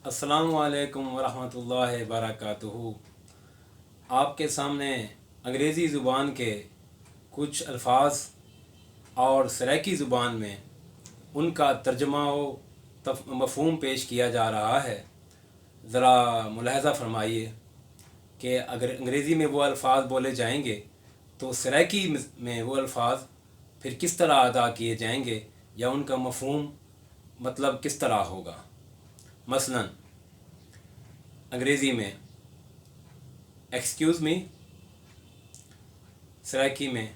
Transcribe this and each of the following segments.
अस्सलामु अलैकुम वरहमतुल्लाहि वबरकातुहू। आपके सामने अंग्रेज़ी ज़ुबान के कुछ अल्फाज और सराइकी ज़ुबान में उनका तर्जमा व मफ़हूम पेश किया जा रहा है। ज़रा मुलाहज़ा फरमाइए कि अगर अंग्रेज़ी में वो अल्फाज बोले जाएंगे तो सराइकी में वो अल्फाज फिर किस तरह अदा किए जाएंगे या उनका मफ़हूम मतलब किस तरह होगा। मसलन अंग्रेज़ी में एक्सक्यूज़ मी, सराइकी में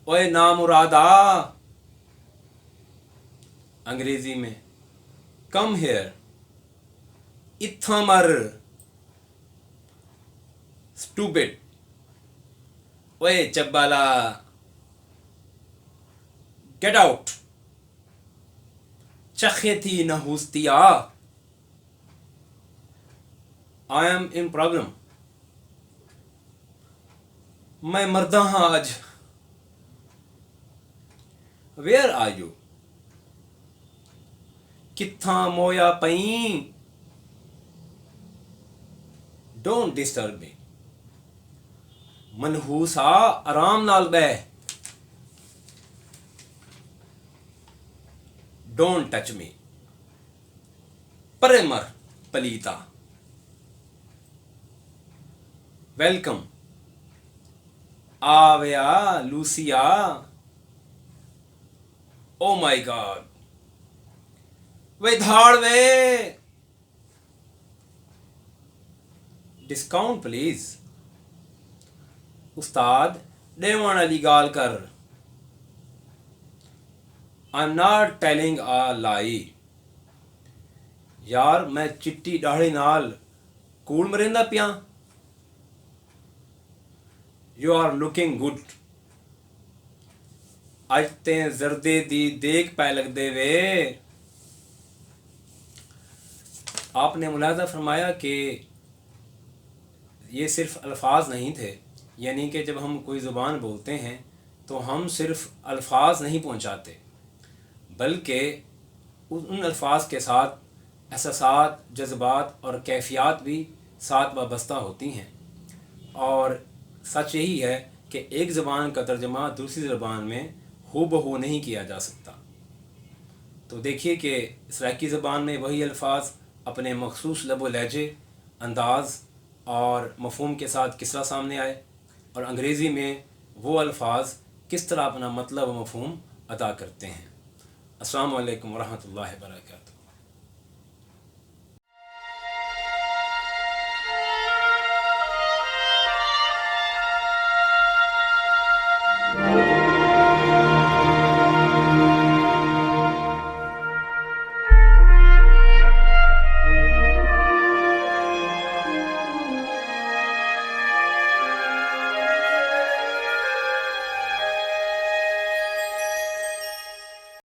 ओए नामुरादा, अंग्रेज़ी में कम हेयर, इत्था मर, स्टूपिड, ओए चब्बाला, गेट आउट, चखेती नहुस्तिया, आई एम इन प्रॉब्लम, मैं मरदा हाँ आज, वेयर आर यू, कित्था मोया पई, डोंट डिस्टर्ब मी, मनहूसा आराम नाल बह, डोंट टच मी, परे मर पलीता, वेलकम, आवेया लूसिया, ओ माय गॉड, वे धाड़ वे, डिस्काउंट प्लीज, उस्ताद डेवण अली गाल कर, I am not telling a lie, यार मैं चिट्टी दाढ़ी नाल कूल मरिंदा पिया, यू आर लुकिंग गुड, अज ते जरदे दी देख पै लगदे वे। आपने मुलाहज़ा फरमाया कि ये सिर्फ़ अल्फाज नहीं थे, यानी कि जब हम कोई ज़ुबान बोलते हैं तो हम सिर्फ़ अल्फाज नहीं पहुंचाते बल्कि उन अल्फाज के साथ एहसासात, जज्बात और कैफ़ियत भी साथ वाबस्ता होती हैं। और सच यही है कि एक ज़बान का तर्जमा दूसरी ज़बान में हूबहू नहीं किया जा सकता। तो देखिए कि सराइकी ज़बान में वही अल्फाज अपने मखसूस लब व लहजे, अंदाज़ और मफ़हूम के साथ किस तरह सामने आए और अंग्रेज़ी में वो अल्फाज किस तरह अपना मतलब व मफ़हूम अदा करते हैं। अस्सलामु अलैकुम वरहमतुल्लाहि वबरकातुहू।